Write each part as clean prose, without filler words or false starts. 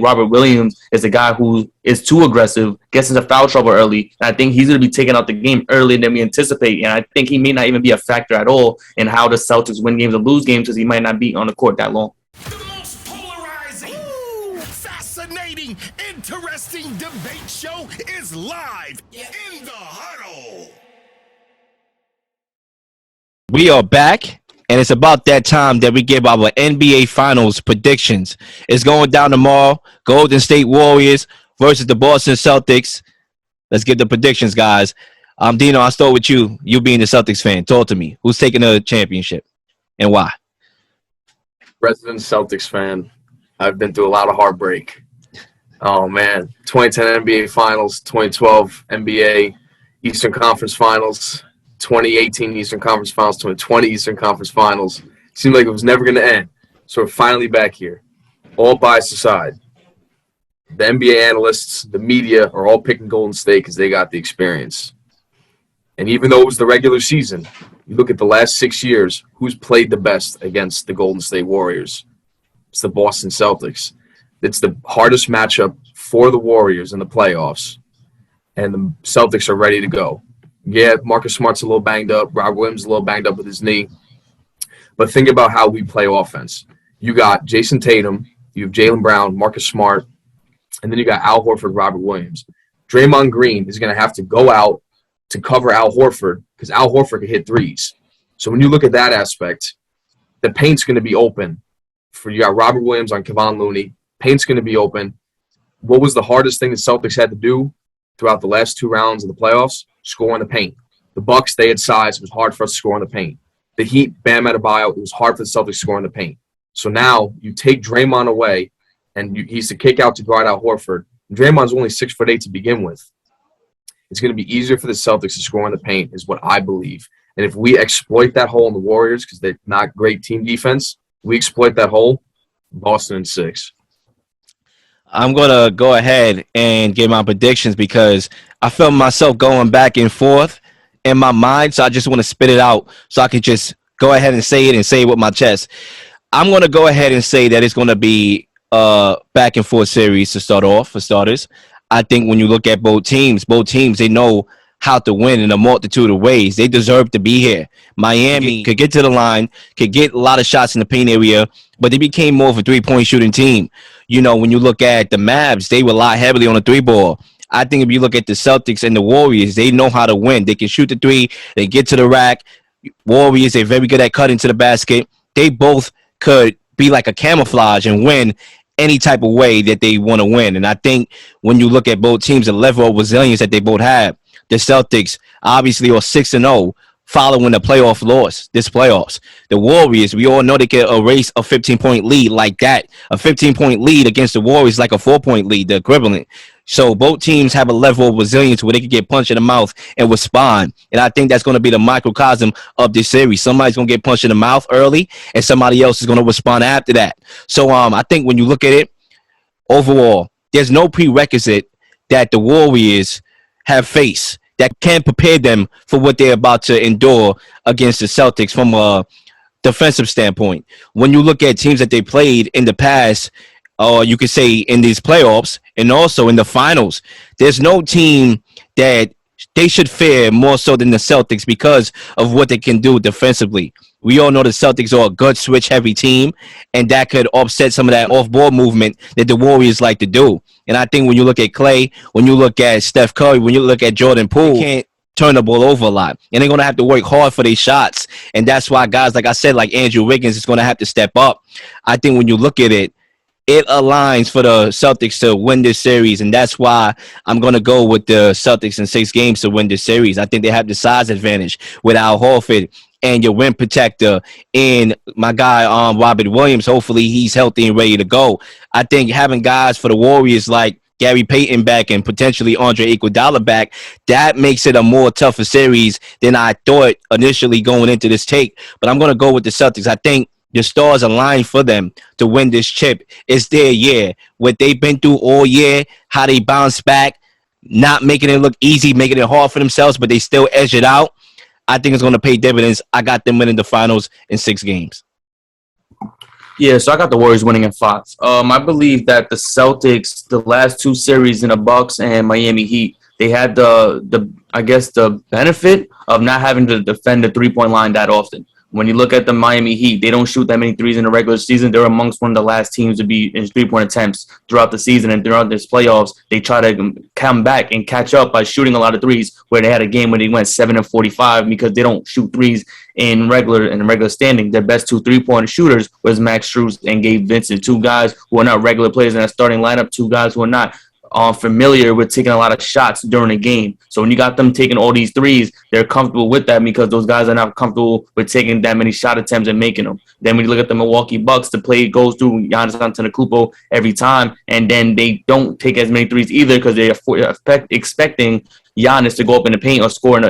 Robert Williams is a guy who is too aggressive, gets into foul trouble early, and I think he's going to be taking out the game earlier than we anticipate, and I think he may not even be a factor at all in how the Celtics win games or lose games because he might not be on the court that long. The most polarizing, fascinating, interesting debate show is live in the huddle. We are back, and it's about that time that we give our NBA Finals predictions. It's going down tomorrow. Golden State Warriors versus the Boston Celtics. Let's get the predictions, guys. Dean.O, I'll start with you. You being the Celtics fan, talk to me. Who's taking the championship and why? Resident Celtics fan. I've been through a lot of heartbreak. Oh, man. 2010 NBA Finals, 2012 NBA Eastern Conference Finals, 2018 Eastern Conference Finals, 2020 Eastern Conference Finals. Seemed like it was never going to end. So we're finally back here. All bias aside, the NBA analysts, the media are all picking Golden State because they got the experience. And even though it was the regular season, you look at the last 6 years, who's played the best against the Golden State Warriors? It's the Boston Celtics. It's the hardest matchup for the Warriors in the playoffs, and the Celtics are ready to go. Yeah, Marcus Smart's a little banged up. Rob Williams a little banged up with his knee. But think about how we play offense. You got Jason Tatum, you have Jaylen Brown, Marcus Smart, and then you got Al Horford, Robert Williams. Draymond Green is going to have to go out to cover Al Horford because Al Horford can hit threes. So when you look at that aspect, the paint's going to be open. You got Robert Williams on Kevon Looney. Paint's going to be open. What was the hardest thing the Celtics had to do throughout the last 2 rounds of the playoffs? Score in the paint. The Bucks, they had size. It was hard for us to score in the paint. The Heat, Bam Adebayo, it was hard for the Celtics to score in the paint. So now you take Draymond away, and he's to kick out to guard Al Horford. And Draymond's only 6'8" to begin with. It's going to be easier for the Celtics to score in the paint is what I believe. And if we exploit that hole in the Warriors, because they're not great team defense, we exploit that hole, Boston in 6. I'm going to go ahead and give my predictions because I felt myself going back and forth in my mind, so I just want to spit it out so I can just go ahead and say it with my chest. I'm going to go ahead and say that it's going to be a back-and-forth series to start off, for starters. I think when you look at both teams, they know how to win in a multitude of ways. They deserve to be here. Miami could get to the line, could get a lot of shots in the paint area, but they became more of a three-point shooting team. You know, when you look at the Mavs, they rely heavily on the three ball. I think if you look at the Celtics and the Warriors, they know how to win. They can shoot the three. They get to the rack. Warriors, they're very good at cutting to the basket. They both could be like a camouflage and win any type of way that they want to win. And I think when you look at both teams, the level of resilience that they both have, the Celtics obviously are 6-0 following the playoff loss this playoffs. The Warriors, we all know they can erase a 15-point lead like that. A 15-point lead against the Warriors like a 4-point lead, the equivalent. So both teams have a level of resilience where they can get punched in the mouth and respond. And I think that's going to be the microcosm of this series. Somebody's going to get punched in the mouth early, and somebody else is going to respond after that. So I think when you look at it, overall, there's no prerequisite that the Warriors have faced that can prepare them for what they're about to endure against the Celtics from a defensive standpoint. When you look at teams that they played in the past, or you could say in these playoffs and also in the finals, there's no team that they should fear more so than the Celtics because of what they can do defensively. We all know the Celtics are a good switch-heavy team, and that could offset some of that off-ball movement that the Warriors like to do. And I think when you look at Clay, when you look at Steph Curry, when you look at Jordan Poole, they can't turn the ball over a lot. And they're going to have to work hard for their shots. And that's why guys, like I said, like Andrew Wiggins is going to have to step up. I think when you look at it, it aligns for the Celtics to win this series, and that's why I'm going to go with the Celtics in 6 games to win this series. I think they have the size advantage with Al Horford and your rim protector and my guy Robert Williams. Hopefully he's healthy and ready to go. I think having guys for the Warriors like Gary Payton back and potentially Andre Iguodala back, that makes it a more tougher series than I thought initially going into this take. But I'm going to go with the Celtics. I think the stars align for them to win this chip. It's their year. What they've been through all year, how they bounce back, not making it look easy, making it hard for themselves, but they still edge it out. I think it's going to pay dividends. I got them winning the finals in 6 games. Yeah, so I got the Warriors winning in 5. I believe that the Celtics, the last 2 series in the Bucks and Miami Heat, they had the I guess the benefit of not having to defend the 3-point line that often. When you look at the Miami Heat, they don't shoot that many threes in the regular season. They're amongst one of the last teams to be in 3-point attempts throughout the season, and throughout this playoffs, they try to come back and catch up by shooting a lot of threes. Where they had a game where they went 7-45 because they don't shoot threes in regular standing. Their best 2 3-point shooters was Max Strus and Gabe Vincent, 2 guys who are not regular players in that starting lineup, 2 guys who are not familiar with taking a lot of shots during a game. So when you got them taking all these threes, they're comfortable with that because those guys are not comfortable with taking that many shot attempts and making them. Then when you look at the Milwaukee Bucks, the play goes through Giannis Antetokounmpo every time, and then they don't take as many threes either because they are expecting Giannis to go up in the paint or score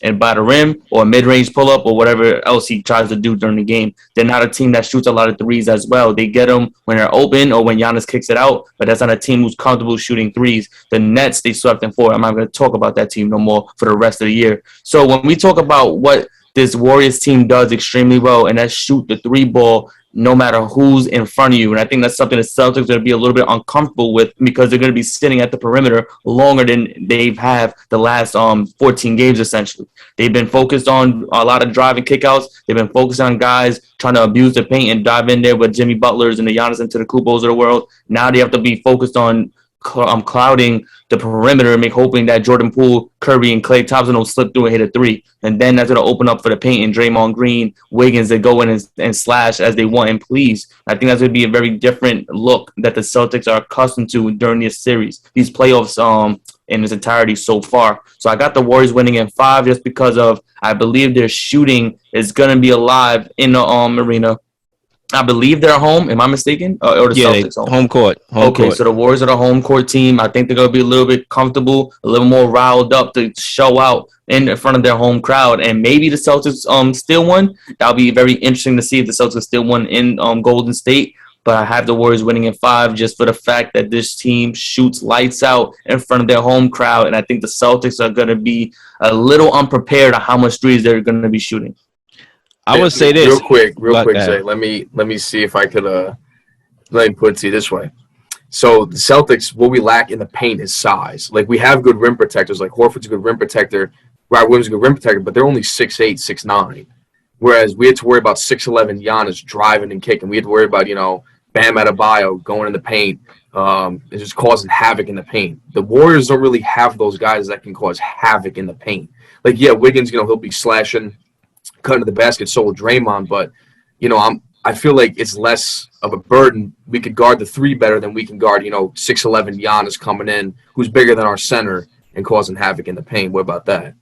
and by the rim or mid-range pull-up or whatever else he tries to do during the game. They're not a team that shoots a lot of threes as well. They get them when they're open or when Giannis kicks it out, but that's not a team who's comfortable shooting threes. The Nets, they swept in 4. I'm not going to talk about that team no more for the rest of the year. So when we talk about what this Warriors team does extremely well, and that's shoot the 3 ball no matter who's in front of you. And I think that's something the Celtics are going to be a little bit uncomfortable with because they're going to be sitting at the perimeter longer than they've had the last 14 games, essentially. They've been focused on a lot of driving kickouts. They've been focused on guys trying to abuse the paint and dive in there with Jimmy Butlers and the Giannis Antetokounmpos of the world. Now they have to be focused on clouding the perimeter, hoping that Jordan Poole, Curry, and Klay Thompson don't slip through and hit a 3. And then that's going to open up for the paint and Draymond Green, Wiggins that go in and slash as they want and please. I think that's going to be a very different look that the Celtics are accustomed to during this series, these playoffs in its entirety so far. So I got the Warriors winning in 5 just because of I believe their shooting is going to be alive in the arena. I believe they're home. Am I mistaken? Or the Celtics home court. Okay, so the Warriors are the home court team. I think they're going to be a little bit comfortable, a little more riled up to show out in front of their home crowd. And maybe the Celtics still won. That'll be very interesting to see if the Celtics still won in Golden State. But I have the Warriors winning in 5 just for the fact that this team shoots lights out in front of their home crowd. And I think the Celtics are going to be a little unprepared on how much threes they're going to be shooting. I would say this real quick, Zay. Let me see if I could let me put it to you this way. So the Celtics, what we lack in the paint is size. Like we have good rim protectors, like Horford's a good rim protector, Robert Williams is a good rim protector, but they're only 6'8", 6'9". Whereas we had to worry about 6'11" Giannis driving and kicking. We had to worry about, Bam Adebayo going in the paint, and just causing havoc in the paint. The Warriors don't really have those guys that can cause havoc in the paint. Like, yeah, Wiggins, he'll be slashing, cutting to the basket, so will Draymond, but I feel like it's less of a burden. We could guard the 3 better than we can guard 6'11" Giannis coming in, who's bigger than our center and causing havoc in the paint. What about that?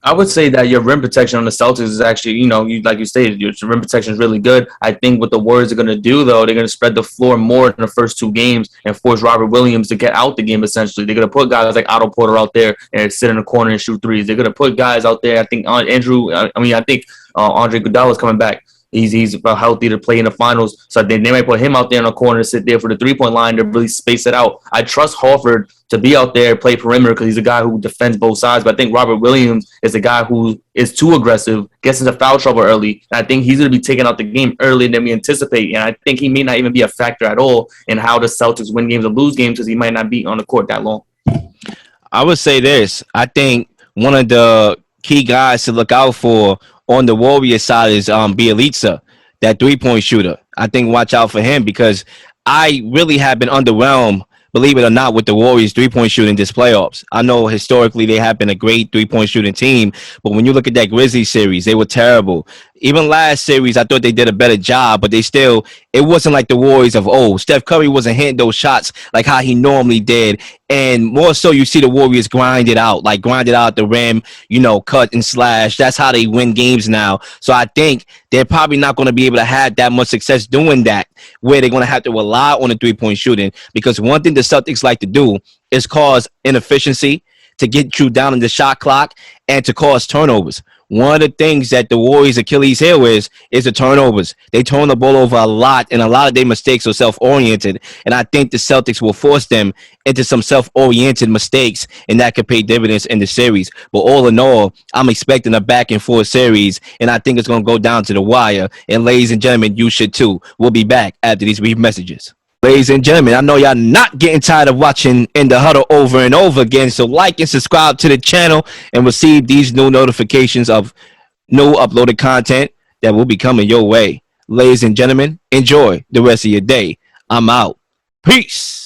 I would say that your rim protection on the Celtics is actually, like you stated, your rim protection is really good. I think what the Warriors are going to do, though, they're going to spread the floor more in the first 2 games and force Robert Williams to get out the game, essentially. They're going to put guys like Otto Porter out there and sit in the corner and shoot threes. They're going to put guys out there. I think Andre Iguodala is coming back. He's healthy to play in the finals, so they might put him out there in the corner to sit there for the 3-point line to really space it out. I trust Horford to be out there, play perimeter, because he's a guy who defends both sides. But I think Robert Williams is a guy who is too aggressive, gets into foul trouble early, and I think he's going to be taking out the game earlier than we anticipate. And I think he may not even be a factor at all in how the Celtics win games or lose games because he might not be on the court that long. I would say this. I think one of the key guys to look out for on the Warriors side is Bielitsa, that 3-point shooter. I think watch out for him because I really have been underwhelmed, believe it or not, with the Warriors 3-point shooting this playoffs. I know historically they have been a great 3-point shooting team, but when you look at that Grizzlies series, they were terrible. Even last series, I thought they did a better job, but it wasn't like the Warriors of old. Steph Curry wasn't hitting those shots like how he normally did. And more so, you see the Warriors grind it out at the rim, cut and slash. That's how they win games now. So I think they're probably not going to be able to have that much success doing that, where they're going to have to rely on the 3-point shooting. Because one thing the Celtics like to do is cause inefficiency, to get you down in the shot clock, and to cause turnovers. one of the things that the Warriors' Achilles heel is the turnovers. They turn the ball over a lot, and a lot of their mistakes are self-oriented. And I think the Celtics will force them into some self-oriented mistakes, and that could pay dividends in the series. But all in all, I'm expecting a back-and-forth series, and I think it's going to go down to the wire. And ladies and gentlemen, you should too. We'll be back after these brief messages. Ladies and gentlemen, I know y'all not getting tired of watching In the Huddle over and over again, so like and subscribe to the channel and receive these new notifications of new uploaded content that will be coming your way. Ladies and gentlemen, enjoy the rest of your day. I'm out. Peace.